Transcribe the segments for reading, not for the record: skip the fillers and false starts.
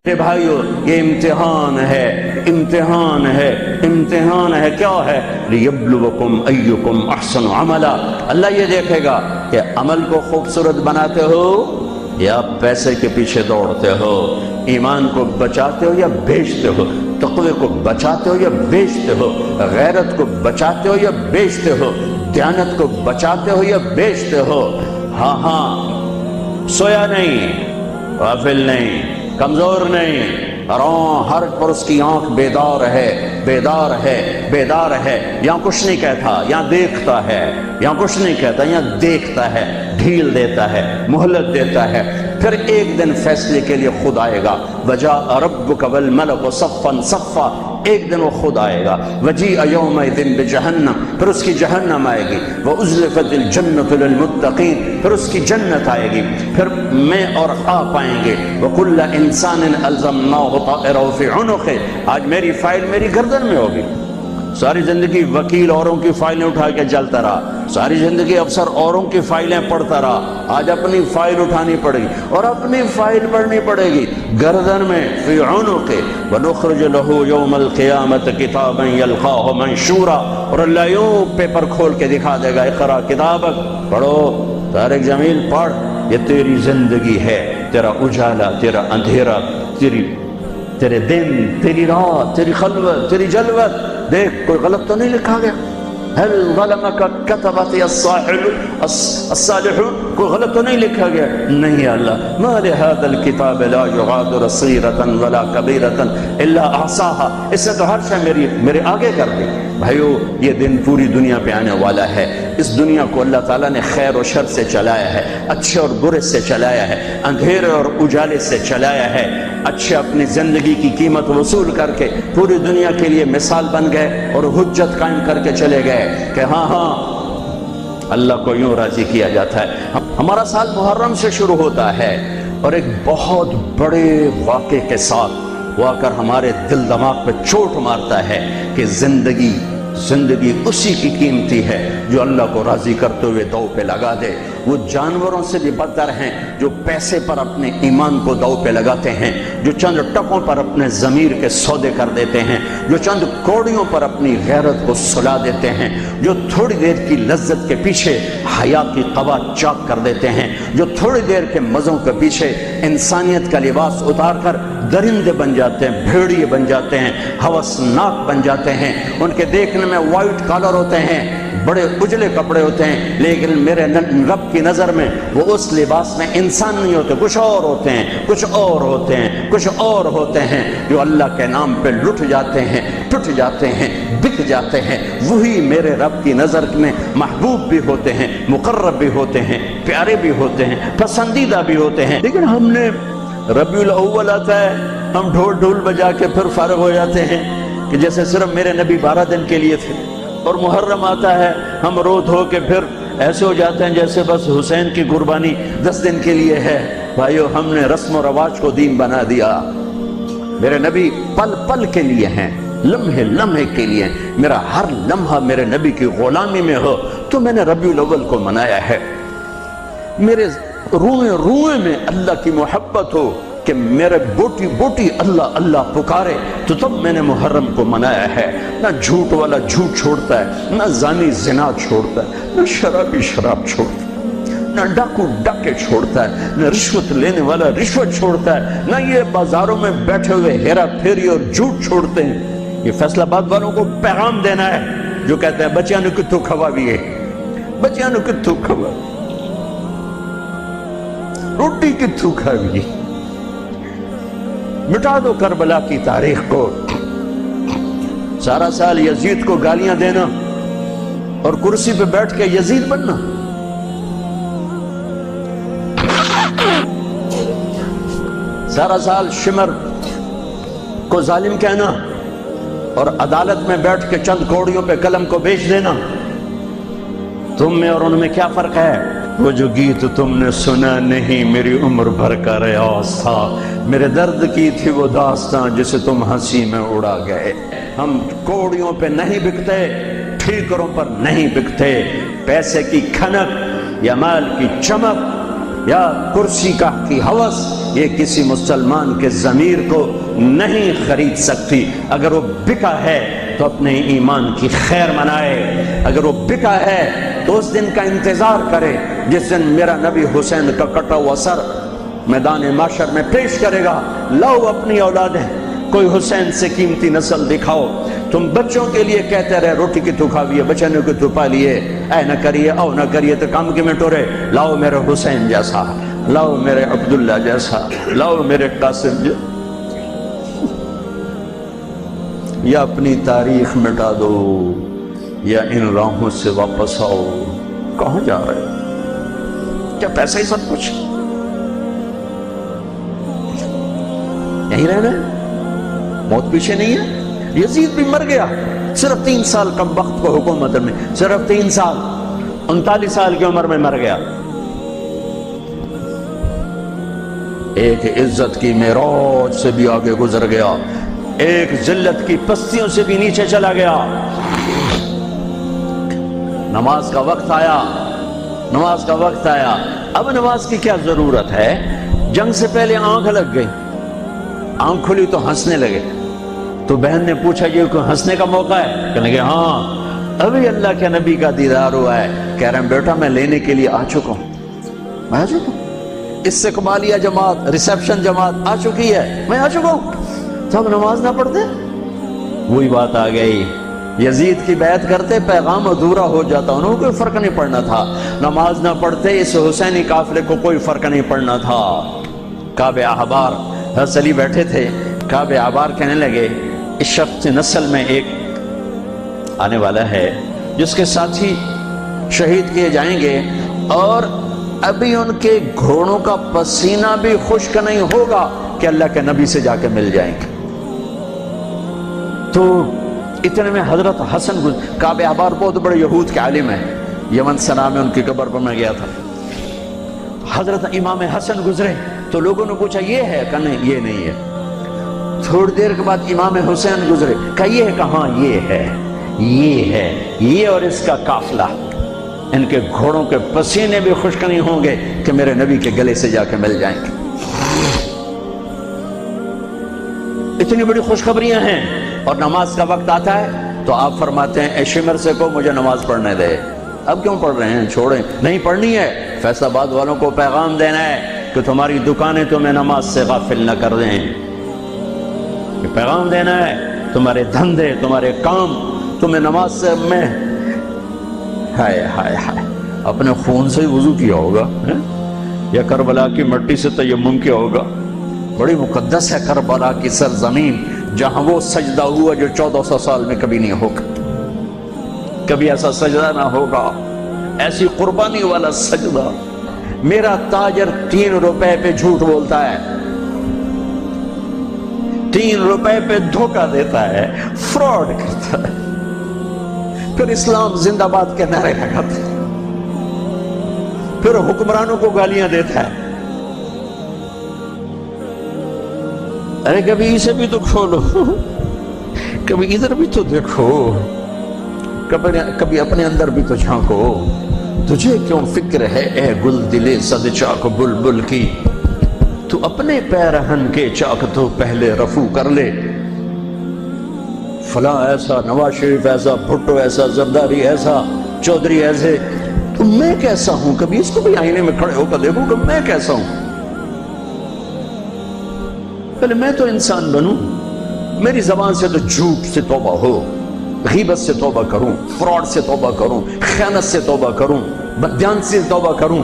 میرے بھائیو یہ امتحان ہے، امتحان ہے، امتحان ہے۔ کیا ہے؟ لیبلوکم ایکم احسن عملا۔ اللہ یہ دیکھے گا کہ عمل کو خوبصورت بناتے ہو یا پیسے کے پیچھے دوڑتے ہو، ایمان کو بچاتے ہو یا بیچتے ہو، تقوی کو بچاتے ہو یا بیچتے ہو، غیرت کو بچاتے ہو یا بیچتے ہو، دیانت کو بچاتے ہو یا بیچتے ہو۔ ہاں ہاں، سویا نہیں، غافل نہیں، کمزور نہیں، ہر پر اس کی آنکھ بیدار ہے، بیدار ہے، بیدار ہے۔ یہاں کچھ نہیں کہتا، یہاں دیکھتا ہے، یہاں کچھ نہیں کہتا، یہاں دیکھتا ہے، ڈھیل دیتا ہے، مہلت دیتا ہے۔ پھر ایک دن فیصلے کے لیے خود آئے گا، وجاء ربک والملک صفا صفا، ایک دن وہ خود آئے گا۔ وجیء یومئذ بجہنم، پھر اس کی جہنم آئے گی۔ وازلفت الجنۃ للمتقین، پھر اس کی جنت آئے گی۔ پھر میں اور آپ آئیں گے۔ وکل انسان الزمناہ طائرہ فی عنقہ، آج میری فائل میری گردن میں ہوگی۔ ساری زندگی وکیل اوروں کی فائلیں اٹھا کے چلتا رہا، ساری زندگی افسر اوروں کی فائلیں پڑھتا رہا، آج اپنی فائل اٹھانی پڑے گی اور اپنی فائل پڑھنی پڑے گی گردن میں، فی عنقہ۔ ونخرج لہ یوم القیامۃ کتابا یلقاہ منشورا، اور اللہ یوں پیپر کھول کے دکھا دے گا، اقرا کتابک، پڑھو طارق جمیل پڑھ، یہ تیری زندگی ہے، تیرا اجالا، تیرا اندھیرا، تیرے دن، تیری رات، تیری خلوت، تیری جلوت۔ دیکھ کوئی غلط تو نہیں لکھا گیا؟ هل ظلمك كتبت الصالحون، کوئی غلط تو نہیں لکھا گیا؟ نہیں اللہ، ما لهذا الكتاب لا يغادر صغيرة ولا كبيرة الا احصاها، اس سے تو ہر شے میرے آگے کر دی۔ بھائیو یہ دن پوری دنیا پہ آنے والا ہے۔ اس دنیا کو اللہ تعالیٰ نے خیر و شر سے چلایا ہے، اچھے اور برے سے چلایا ہے، اندھیرے اور اجالے سے چلایا ہے۔ اچھے اپنی زندگی کی قیمت وصول کر کے پوری دنیا کے لیے مثال بن گئے اور حجت قائم کر کے چلے گئے کہ ہاں ہاں اللہ کو یوں راضی کیا جاتا ہے۔ ہمارا سال محرم سے شروع ہوتا ہے اور ایک بہت بڑے واقعے کے ساتھ وہ آ کر ہمارے دل دماغ پہ چوٹ مارتا ہے کہ زندگی اسی کی قیمتی ہے جو اللہ کو راضی کرتے ہوئے دو پہ لگا دے۔ وہ جانوروں سے بھی بدتر ہیں جو پیسے پر اپنے ایمان کو دو پہ لگاتے ہیں، جو چند ٹکوں پر اپنے ضمیر کے سودے کر دیتے ہیں، جو چند کوڑیوں پر اپنی غیرت کو سلا دیتے ہیں، جو تھوڑی دیر کی لذت کے پیچھے حیا کی قبا چاک کر دیتے ہیں، جو تھوڑی دیر کے مزوں کے پیچھے انسانیت کا لباس اتار کر درندے بن جاتے ہیں، بھیڑیے بن جاتے ہیں، ہوسناک بن جاتے ہیں۔ ان کے دیکھنے میں وائٹ کالر ہوتے ہیں، بڑے اجلے کپڑے ہوتے ہیں، لیکن میرے رب کی نظر میں وہ اس لباس میں انسان نہیں ہوتے، کچھ اور ہوتے ہیں، کچھ اور ہوتے ہیں، کچھ اور ہوتے ہیں، جو اللہ کے نام پہ لٹ جاتے ہیں، ٹوٹ جاتے ہیں، بک جاتے ہیں۔ وہی میرے رب کی نظر میں محبوب بھی ہوتے ہیں، مقرب بھی ہوتے ہیں، پیارے بھی ہوتے ہیں، پسندیدہ بھی ہوتے ہیں۔ لیکن ہم نے ربیع الاول آتا ہے، ہم ڈھول بجا کے پھر فارغ ہو جاتے ہیں کہ جیسے صرف میرے نبی 12 دن کے لیے تھے، اور محرم آتا ہے ہم رو دھو کے پھر ایسے ہو جاتے ہیں جیسے بس حسین کی قربانی 10 دن کے لیے ہے۔ بھائیو ہم نے رسم و رواج کو دین بنا دیا۔ میرے نبی پل پل کے لیے ہیں، لمحے لمحے کے لیے، میرا ہر لمحہ میرے نبی کی غلامی میں ہو تو میں نے ربیع الاول کو منایا ہے۔ میرے روئے روئے میں اللہ کی محبت ہو کہ میرے بوٹی بوٹی اللہ اللہ پکارے تو تب میں نے محرم کو منایا ہے۔ نہ جھوٹ والا جھوٹ چھوڑتا ہے، نہ زانی زنا چھوڑتا ہے، نہ شرابی شراب چھوڑتا ہے، نہ ڈاکو ڈاکے چھوڑتا ہے، نہ رشوت لینے والا رشوت چھوڑتا ہے، نہ یہ بازاروں میں بیٹھے ہوئے ہیرا پھیری اور جھوٹ چھوڑتے ہیں۔ یہ فیصل آباد والوں کو پیغام دینا ہے جو کہتے ہیں بچیاں نو کتھوں کھوا بھی ہے، بچیاں نو کتھوں کھوا، روٹی کتھوں کھاوی، مٹا دو کربلا کی تاریخ کو۔ سارا سال یزید کو گالیاں دینا اور کرسی پہ بیٹھ کے یزید بننا، سارا سال شمر کو ظالم کہنا اور عدالت میں بیٹھ کے چند کوڑیوں پہ قلم کو بیچ دینا۔ تم میں اور ان میں کیا فرق ہے؟ وہ جو گیت تم نے سنا نہیں میری عمر بھر کا ریاض تھا، میرے درد کی تھی وہ داستان جسے تم ہنسی میں اڑا گئے۔ ہم کوڑیوں پہ نہیں بکتے، ٹھیکروں پر نہیں بکتے، پیسے کی کھنک یا مال کی چمک یا کرسی کا کی ہوس یہ کسی مسلمان کے ضمیر کو نہیں خرید سکتی۔ اگر وہ بکا ہے تو اپنے ایمان کی خیر منائے، اگر وہ بکا ہے تو اس دن کا انتظار کرے جس دن میرا نبی حسین کا کٹا ہوا سر میدان معاشر میں پیش کرے گا۔ لاؤ اپنی اولادیں، کوئی حسین سے قیمتی نسل دکھاؤ۔ تم بچوں کے لیے کہتے رہے روٹی کی تو کھاویے، بچنے کو تو پالیے، اے نہ کریے او نہ کریے تو کام کے میں ٹورے۔ لاؤ میرے حسین جیسا، لاؤ میرے عبداللہ جیسا، لاؤ میرے قاسم جیسا، یا اپنی تاریخ مٹا دو یا ان راہوں سے واپس آؤ۔ کہاں جا رہے؟ کیا پیسہ ہی سب کچھ؟ یہیں رہنا ہے؟ موت پیچھے نہیں ہے؟ یزید بھی مر گیا، صرف 3 سال کم وقت کو حکومت میں، صرف 3 سال، 39 سال کی عمر میں مر گیا۔ ایک عزت کی معراج سے بھی آگے گزر گیا، ایک ذلت کی پستیوں سے بھی نیچے چلا گیا۔ نماز کا وقت آیا، نماز کا وقت آیا۔ اب نماز کی کیا ضرورت ہے؟ جنگ سے پہلے آنکھ لگ گئی، آنکھ کھلی تو ہنسنے لگے۔ تو بہن نے پوچھا یہ کوئی ہنسنے کا موقع ہے؟ کہنے لگے ہاں، ابھی اللہ کے نبی کا دیدار ہوا ہے۔ کہہ رہے ہیں بیٹا میں لینے کے لیے آ چکا ہوں، میں آ چکا ہوں، استقبالیہ جماعت، ریسیپشن جماعت آ چکی ہے، میں آ چکا ہوں۔ تو اب نماز نہ پڑھتے؟ وہی بات آ گئی، یزید کی بیعت کرتے پیغام ادھورا ہو جاتا، انہوں کو کوئی فرق نہیں پڑنا تھا۔ نماز نہ پڑھتے اس حسینی قافلے کو کوئی فرق نہیں پڑنا تھا۔ کعب احبار حضرت علی بیٹھے تھے، کعب احبار کہنے لگے اس شخص نسل میں ایک آنے والا ہے جس کے ساتھی شہید کیے جائیں گے اور ابھی ان کے گھوڑوں کا پسینہ بھی خشک نہیں ہوگا کہ اللہ کے نبی سے جا کے مل جائیں گے۔ تو اتنے میں حضرت حسن کعب احبار بہت بڑے یہود کے عالم ہیں، یمن سنا میں ان کی قبر پر میں گیا تھا۔ حضرت امام حسن گزرے تو لوگوں نے پوچھا یہ ہے؟ کہ نہیں یہ نہیں ہے۔ تھوڑی دیر کے بعد امام حسین گزرے، کہا یہ ہے؟ کہاں یہ ہے، یہ ہے، یہ اور اس کا قافلہ، ان کے گھوڑوں کے پسینے بھی خشک نہیں ہوں گے کہ میرے نبی کے گلے سے جا کے مل جائیں گے۔ اتنی بڑی خوشخبریاں ہیں، اور نماز کا وقت آتا ہے تو آپ فرماتے ہیں اے شمر سے کو مجھے نماز پڑھنے دے۔ اب کیوں پڑھ رہے ہیں؟ چھوڑیں، نہیں پڑھنی ہے۔ فیصل آباد والوں کو پیغام دینا ہے کہ تمہاری دکانیں تمہیں نماز سے غافل نہ کر دیں، کہ پیغام دینا ہے تمہارے دھندے، تمہارے کام تمہیں نماز سے میں ہائے ہائے ہائے اپنے خون سے ہی وضو کیا ہوگا یا کربلا کی مٹی سے تیمم کیا ہوگا۔ بڑی مقدس ہے کربلا کی سرزمین، جہاں وہ سجدہ ہوا جو 1400 سال میں کبھی نہیں ہوگا، کبھی ایسا سجدہ نہ ہوگا، ایسی قربانی والا سجدہ۔ میرا تاجر 3 روپے پہ جھوٹ بولتا ہے، 3 روپے پہ دھوکہ دیتا ہے، فراڈ کرتا ہے، پھر اسلام زندہ باد کے نعرے لگاتا ہے، پھر حکمرانوں کو گالیاں دیتا ہے۔ ارے کبھی اسے بھی تو کھولو، کبھی ادھر بھی تو دیکھو، کبھی اپنے اندر بھی تو جھانکو۔ تجھے کیوں فکر ہے اے گل دلے صد چاک بلبل کی، تو اپنے پیرہن کے چاک تو پہلے رفو کر لے۔ فلاں ایسا، نواز شریف ایسا، بھٹو ایسا، زرداری ایسا، چودھری ایسے، تو میں کیسا ہوں؟ کبھی اس کو بھی آئینے میں کھڑے ہو کر دیکھو کہ میں کیسا ہوں۔ پہلے میں تو انسان بنوں، میری زبان سے تو جھوٹ سے توبہ ہو، غیبت سے توبہ کروں، فراڈ سے توبہ کروں، خیانت سے توبہ کروں، بددیانتی سے توبہ کروں۔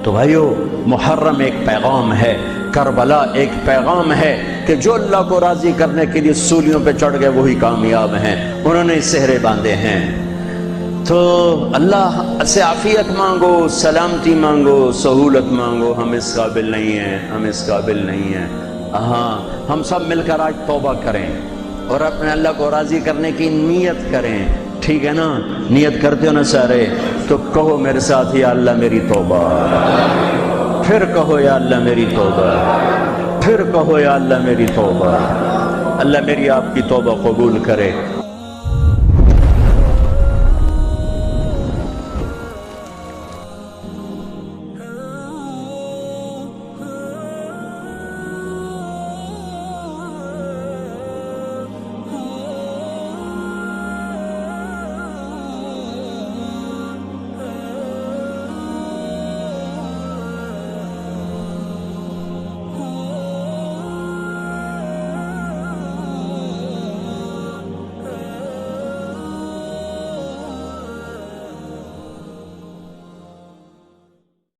تو بھائیو، محرم ایک پیغام ہے، کربلا ایک پیغام ہے کہ جو اللہ کو راضی کرنے کے لیے سولیوں پہ چڑھ گئے وہی کامیاب ہیں، انہوں نے سہرے باندھے ہیں۔ تو اللہ سے عافیت مانگو، سلامتی مانگو، سہولت مانگو۔ ہم اس قابل نہیں ہیں، ہم اس قابل نہیں ہیں۔ ہاں، ہم سب مل کر آج توبہ کریں اور اپنے اللہ کو راضی کرنے کی نیت کریں، ٹھیک ہے نا؟ نیت کرتے ہو نا سارے؟ تو کہو میرے ساتھ یا اللہ میری توبہ، پھر کہو یا اللہ میری توبہ، پھر کہو یا اللہ میری توبہ۔ اللہ میری آپ کی توبہ قبول کرے۔